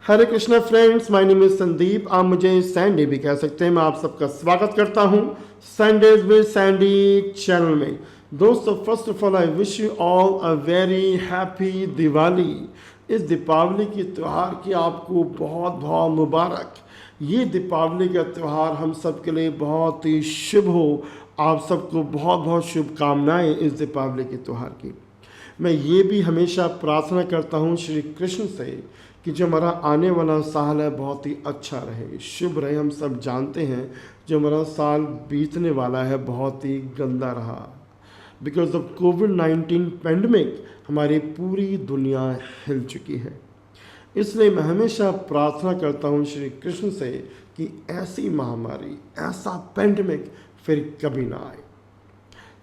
Hare Krishna friends, my name is Sandeep. आप मुझे Sandy भी कह सकते हैं। मैं आप सबका स्वागत करता हूं संडेज विद सैंडी चैनल में। दोस्तों, first of all I wish you all a very happy Diwali. इस दीपावली के त्यौहार की आपको बहुत बहुत मुबारक। ये दीपावली का त्यौहार हम सब के लिए बहुत ही शुभ हो। आप सबको बहुत बहुत शुभकामनाएं इस दीपावली के त्यौहार की। मैं ये भी हमेशा प्रार्थना करता हूँ श्री कृष्ण से कि जो हमारा आने वाला साल है बहुत ही अच्छा रहे, शुभ रहे। हम सब जानते हैं जो हमारा साल बीतने वाला है बहुत ही गंदा रहा। बिकॉज ऑफ कोविड-19 पेंडेमिक हमारी पूरी दुनिया हिल चुकी है। इसलिए मैं हमेशा प्रार्थना करता हूँ श्री कृष्ण से कि ऐसी महामारी, ऐसा पेंडेमिक फिर कभी ना आए।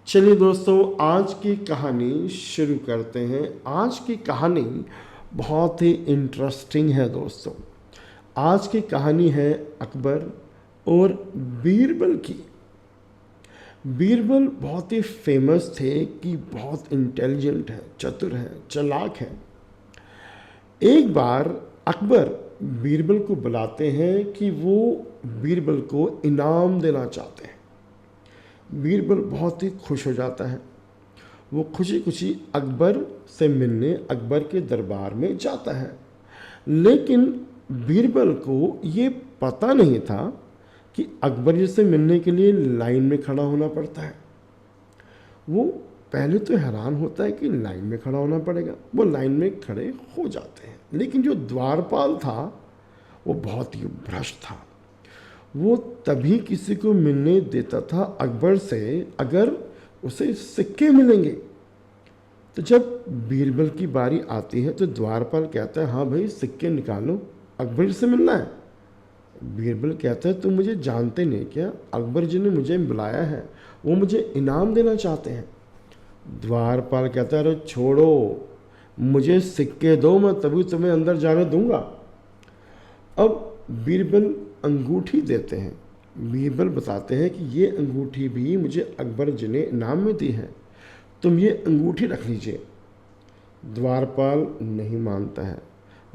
चलिए दोस्तों, आज की कहानी शुरू करते हैं। आज की कहानी बहुत ही इंटरेस्टिंग है दोस्तों। आज की कहानी है अकबर और बीरबल की। बीरबल बहुत ही फेमस थे कि बहुत इंटेलिजेंट है, चतुर है, चालाक है। एक बार अकबर बीरबल को बुलाते हैं कि वो बीरबल को इनाम देना चाहते हैं। बीरबल बहुत ही खुश हो जाता है। वो खुशी खुशी अकबर से मिलने अकबर के दरबार में जाता है। लेकिन बीरबल को ये पता नहीं था कि अकबर जी से मिलने के लिए लाइन में खड़ा होना पड़ता है। वो पहले तो हैरान होता है कि लाइन में खड़ा होना पड़ेगा। वो लाइन में खड़े हो जाते हैं। लेकिन जो द्वारपाल था वो बहुत ही भ्रष्ट था। वो तभी किसी को मिलने देता था अकबर से अगर उसे सिक्के मिलेंगे। तो जब बीरबल की बारी आती है तो द्वारपाल कहता है, हाँ भाई सिक्के निकालो, अकबर से मिलना है। बीरबल कहता है, तुम मुझे जानते नहीं क्या? अकबर जी ने मुझे बुलाया है, वो मुझे इनाम देना चाहते हैं। द्वारपाल कहता है, अरे छोड़ो, मुझे सिक्के दो, मैं तभी तुम्हें अंदर जाने दूंगा। अब बीरबल अंगूठी देते हैं। बीरबल बताते हैं कि ये अंगूठी भी मुझे अकबर जी ने इनाम में दी है, तुम ये अंगूठी रख लीजिए। द्वारपाल नहीं मानता है।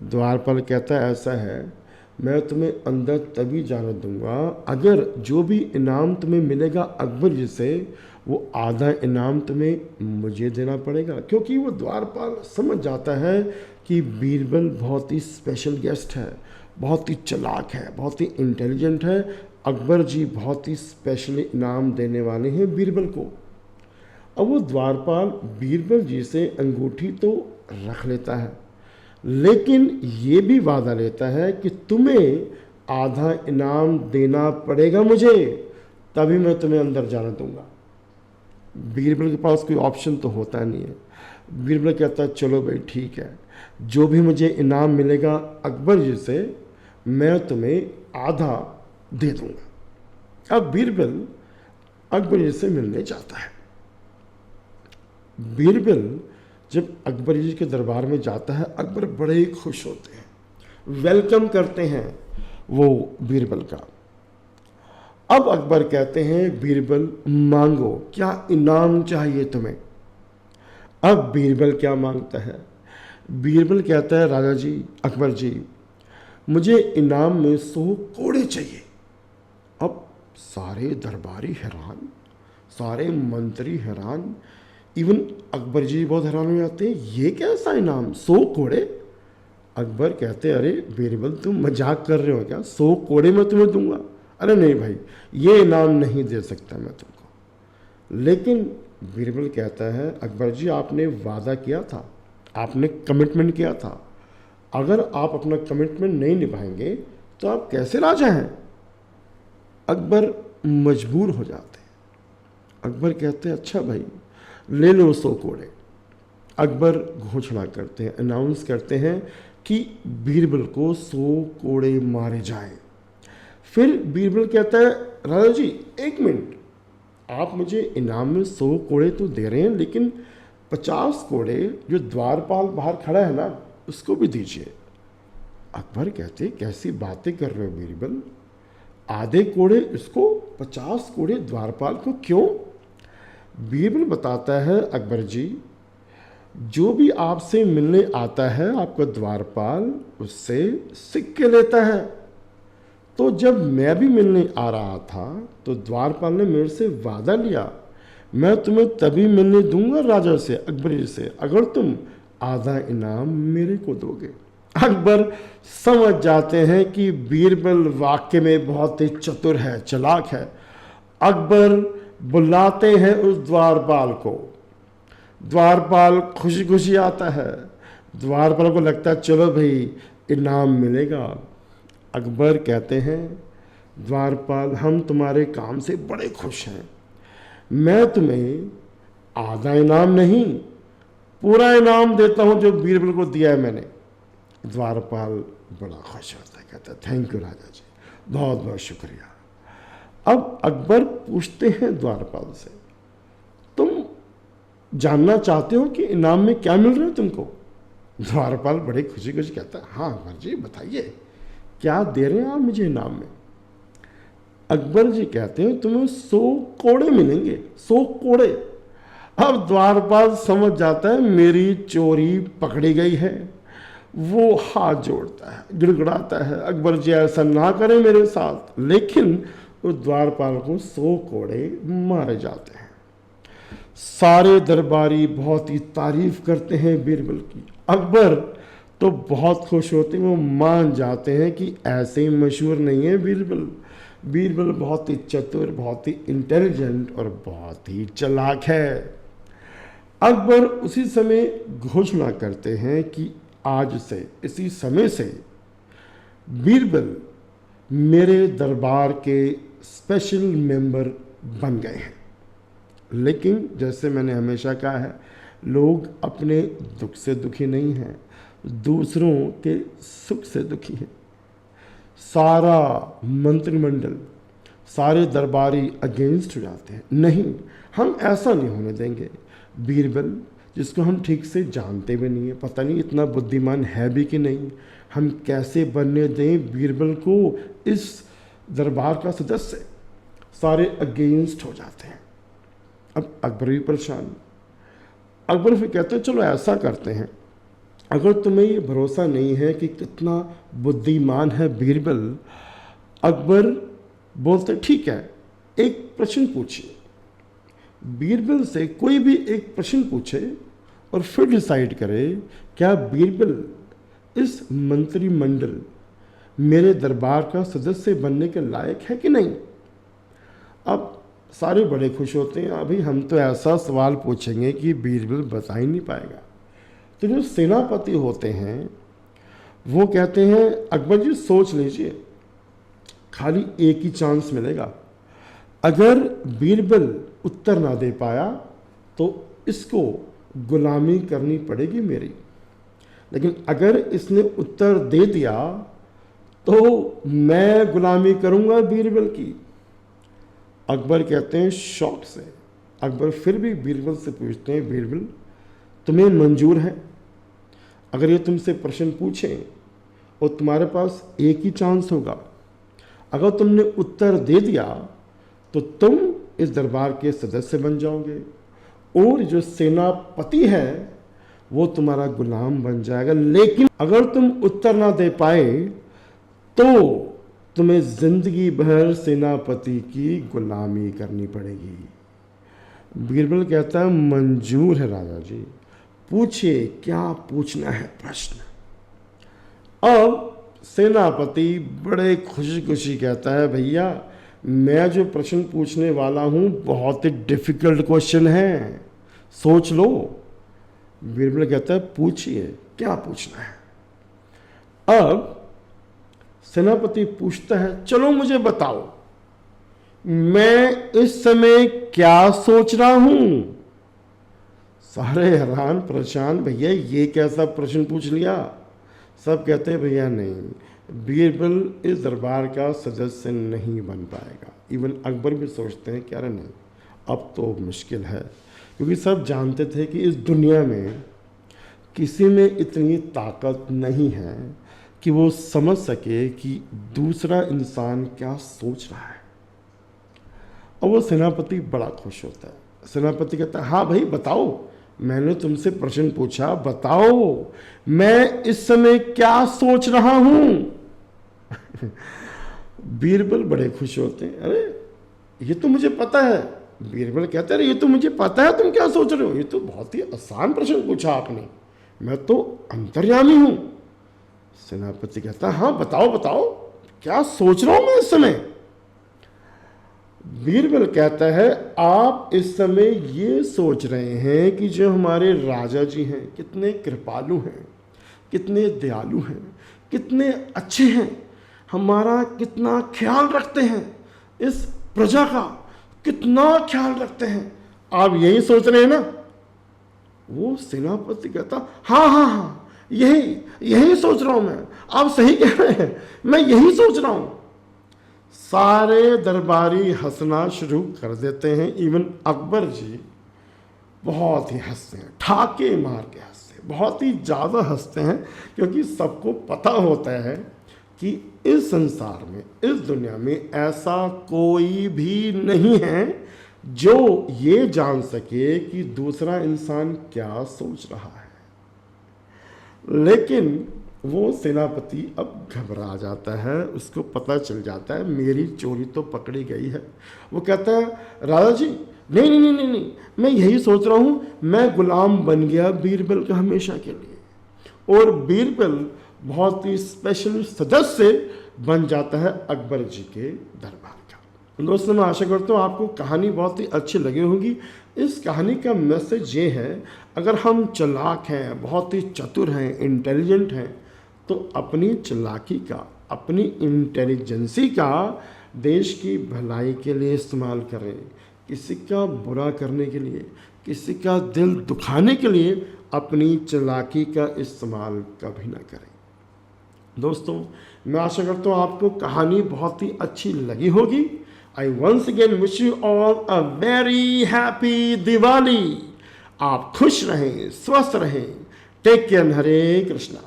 द्वारपाल कहता है, ऐसा है, मैं तुम्हें अंदर तभी जाने दूंगा अगर जो भी इनाम तुम्हें मिलेगा अकबर जी से, वो आधा इनाम तुम्हें मुझे देना पड़ेगा। क्योंकि वो द्वारपाल समझ जाता है कि बीरबल बहुत ही स्पेशल गेस्ट है, बहुत ही चालाक है, बहुत ही इंटेलिजेंट है। अकबर जी बहुत ही स्पेशल इनाम देने वाले हैं बीरबल को। अब वो द्वारपाल बीरबल जी से अंगूठी तो रख लेता है, लेकिन ये भी वादा लेता है कि तुम्हें आधा इनाम देना पड़ेगा मुझे, तभी मैं तुम्हें अंदर जाने दूंगा। बीरबल के पास कोई ऑप्शन तो होता नहीं है। बीरबल कहता है, चलो भाई ठीक है, जो भी मुझे इनाम मिलेगा अकबर जी से मैं तुम्हें आधा दे दूंगा। अब बीरबल अकबर जी से मिलने जाता है। बीरबल जब अकबर जी के दरबार में जाता है, अकबर बड़े ही खुश होते हैं, वेलकम करते हैं वो बीरबल का। अब अकबर कहते हैं, बीरबल मांगो, क्या इनाम चाहिए तुम्हें? अब बीरबल क्या मांगता है? बीरबल कहता है, राजा जी, अकबर जी, मुझे इनाम में 100 कोड़े चाहिए। अब सारे दरबारी हैरान, सारे मंत्री हैरान, इवन अकबर जी बहुत हैरान हो जाते हैं, ये कैसा इनाम, 100 कोड़े? अकबर कहते हैं, अरे बीरबल तुम मजाक कर रहे हो क्या? 100 कोड़े मैं तुम्हें दूंगा? अरे नहीं भाई, ये इनाम नहीं दे सकता मैं तुमको। लेकिन बीरबल कहता है, अकबर जी आपने वादा किया था, आपने कमिटमेंट किया था, अगर आप अपना कमिटमेंट नहीं निभाएंगे तो आप कैसे राजा हैं? अकबर मजबूर हो जाते हैं। अकबर कहते हैं, अच्छा भाई ले लो 100 कोड़े। अकबर घोषणा करते हैं, अनाउंस करते हैं कि बीरबल को 100 कोड़े मारे जाएं। फिर बीरबल कहता है, राजा जी एक मिनट, आप मुझे इनाम में 100 कोड़े तो दे रहे हैं, लेकिन 50 कोड़े जो द्वारपाल बाहर खड़ा है ना, उसको भी दीजिए। अकबर कहते, कैसी बातें कर रहे हो बीरबल, आधे कोड़े इसको, 50 कोड़े द्वारपाल को, क्यों? बीरबल बताता है, अकबर जी, जो भी आपसे मिलने आता है आपका द्वारपाल उससे सिक्के लेता है। तो जब मैं भी मिलने आ रहा था तो द्वारपाल ने मेरे से वादा लिया, मैं तुम्हें तभी मिलने दूंगा राजा से, अकबर जी से, अगर तुम आधा इनाम मेरे को दोगे। अकबर समझ जाते हैं कि बीरबल वाक्य में बहुत ही चतुर है, चालाक है। अकबर बुलाते हैं उस द्वारपाल को। द्वारपाल खुशी खुशी आता है। द्वारपाल को लगता है चलो भाई इनाम मिलेगा। अकबर कहते हैं द्वारपाल हम तुम्हारे काम से बड़े खुश हैं, मैं तुम्हें आधा इनाम नहीं पूरा इनाम देता हूं जो बीरबल को दिया है मैंने। द्वारपाल बड़ा खुश होता है, कहता है थैंक यू राजा जी, बहुत बहुत शुक्रिया। अब अकबर पूछते हैं द्वारपाल से, तुम जानना चाहते हो कि इनाम में क्या मिल रहा है तुमको? द्वारपाल बड़े खुशी खुशी कहता है हाँ अकबर जी बताइए, क्या दे रहे हैं आप मुझे इनाम में? अकबर जी कहते हैं तुम्हें 100 कोड़े मिलेंगे, 100 कोड़े। अब द्वारपाल समझ जाता है मेरी चोरी पकड़ी गई है। वो हाथ जोड़ता है, गिड़गिड़ाता है, अकबर जी ऐसा ना करें मेरे साथ। लेकिन उस द्वारपाल को 100 कोड़े मारे जाते हैं। सारे दरबारी बहुत ही तारीफ करते हैं बीरबल की। अकबर तो बहुत खुश होते हैं, वो मान जाते हैं कि ऐसे ही मशहूर नहीं है बीरबल। बीरबल बहुत ही चतुर, बहुत ही इंटेलिजेंट और बहुत ही चालाक है। अकबर उसी समय घोषणा करते हैं कि आज से इसी समय से बीरबल मेरे दरबार के स्पेशल मेंबर बन गए हैं। लेकिन जैसे मैंने हमेशा कहा है, लोग अपने दुख से दुखी नहीं हैं, दूसरों के सुख से दुखी हैं। सारा मंत्रिमंडल, सारे दरबारी अगेंस्ट हो जाते हैं, नहीं हम ऐसा नहीं होने देंगे। बीरबल जिसको हम ठीक से जानते भी नहीं है, पता नहीं इतना बुद्धिमान है भी कि नहीं, हम कैसे बनने दें बीरबल को इस दरबार का सदस्य? सारे अगेंस्ट हो जाते हैं। अब अकबर भी परेशान। अकबर फिर कहते हैं चलो ऐसा करते हैं, अगर तुम्हें ये भरोसा नहीं है कि कितना बुद्धिमान है बीरबल, अकबर बोलते ठीक है एक प्रश्न पूछिए। बीरबल से कोई भी एक प्रश्न पूछे और फिर डिसाइड करे क्या बीरबल इस मंत्रिमंडल मेरे दरबार का सदस्य बनने के लायक है कि नहीं। अब सारे बड़े खुश होते हैं, अभी हम तो ऐसा सवाल पूछेंगे कि बीरबल बता ही नहीं पाएगा। तो जो सेनापति होते हैं वो कहते हैं अकबर जी सोच लीजिए, खाली एक ही चांस मिलेगा, अगर बीरबल उत्तर ना दे पाया तो इसको गुलामी करनी पड़ेगी मेरी, लेकिन अगर इसने उत्तर दे दिया तो मैं गुलामी करूंगा बीरबल की। अकबर कहते हैं शौक से। अकबर फिर भी बीरबल से पूछते हैं बीरबल तुम्हें मंजूर है, अगर ये तुमसे प्रश्न पूछें और तुम्हारे पास एक ही चांस होगा, अगर तुमने उत्तर दे दिया तो तुम इस दरबार के सदस्य बन जाओगे और जो सेनापति है वो तुम्हारा गुलाम बन जाएगा, लेकिन अगर तुम उत्तर ना दे पाए तो तुम्हें जिंदगी भर सेनापति की गुलामी करनी पड़ेगी। बीरबल कहता है मंजूर है राजा जी, पूछिए क्या पूछना है प्रश्न। अब सेनापति बड़े खुशी खुशी कहता है भैया मैं जो प्रश्न पूछने वाला हूं बहुत ही डिफिकल्ट क्वेश्चन है, सोच लो। बीरबल कहता है पूछिए क्या पूछना है। अब सेनापति पूछता है चलो मुझे बताओ मैं इस समय क्या सोच रहा हूं। सारे हैरान परेशान, भैया ये कैसा प्रश्न पूछ लिया। सब कहते हैं भैया नहीं, बीरबल इस दरबार का सदस्य नहीं बन पाएगा। इवन अकबर भी सोचते हैं कि अरे नहीं अब तो मुश्किल है, क्योंकि सब जानते थे कि इस दुनिया में किसी में इतनी ताकत नहीं है कि वो समझ सके कि दूसरा इंसान क्या सोच रहा है। और वो सेनापति बड़ा खुश होता है। सेनापति कहता है हाँ भाई बताओ मैंने तुमसे प्रश्न पूछा, बताओ मैं इस समय क्या सोच रहा हूं। बीरबल बड़े खुश होते हैं, अरे ये तो मुझे पता है। बीरबल कहते हैं, ये तो मुझे पता है तुम क्या सोच रहे हो, ये तो बहुत ही आसान प्रश्न पूछा आपने, मैं तो अंतर्यामी हूं। सेनापति कहता है, हाँ बताओ बताओ क्या सोच रहा हूं मैं इस समय। बीरबल कहता है, आप इस समय ये सोच रहे हैं कि जो हमारे राजा जी हैं कितने कृपालु हैं, कितने दयालु हैं, कितने अच्छे हैं, हमारा कितना ख्याल रखते हैं, इस प्रजा का कितना ख्याल रखते हैं, आप यही सोच रहे हैं ना। वो सेनापति कहता, हाँ हाँ हाँ यही यही सोच रहा हूं मैं, आप सही कह रहे हैं, मैं यही सोच रहा हूं। सारे दरबारी हंसना शुरू कर देते हैं। इवन अकबर जी बहुत ही हंसते हैं, ठाके मार के हंसते हैं, बहुत ही ज़्यादा हंसते हैं, क्योंकि सबको पता होता है कि इस संसार में, इस दुनिया में ऐसा कोई भी नहीं है जो ये जान सके कि दूसरा इंसान क्या सोच रहा है। लेकिन वो सेनापति अब घबरा जाता है, उसको पता चल जाता है मेरी चोरी तो पकड़ी गई है। वो कहता है, राजा जी नहीं नहीं नहीं नहीं नहीं, मैं यही सोच रहा हूँ, मैं गुलाम बन गया बीरबल का हमेशा के लिए। और बीरबल बहुत ही स्पेशल सदस्य बन जाता है अकबर जी के दरबार का। दोस्तों, मैं आशा करता हूँ आपको कहानी बहुत ही अच्छी लगी होगी। इस कहानी का मैसेज ये है, अगर हम चालाक हैं, बहुत ही चतुर हैं, इंटेलिजेंट हैं, तो अपनी चालाकी का, अपनी इंटेलिजेंसी का देश की भलाई के लिए इस्तेमाल करें। किसी का बुरा करने के लिए, किसी का दिल दुखाने के लिए अपनी चालाकी का इस्तेमाल कभी ना करें। दोस्तों, मैं आशा करता हूँ आपको कहानी बहुत ही अच्छी लगी होगी। I once again wish you all a very happy Diwali. आप खुश रहें, स्वस्थ रहें। Take care. हरे कृष्णा।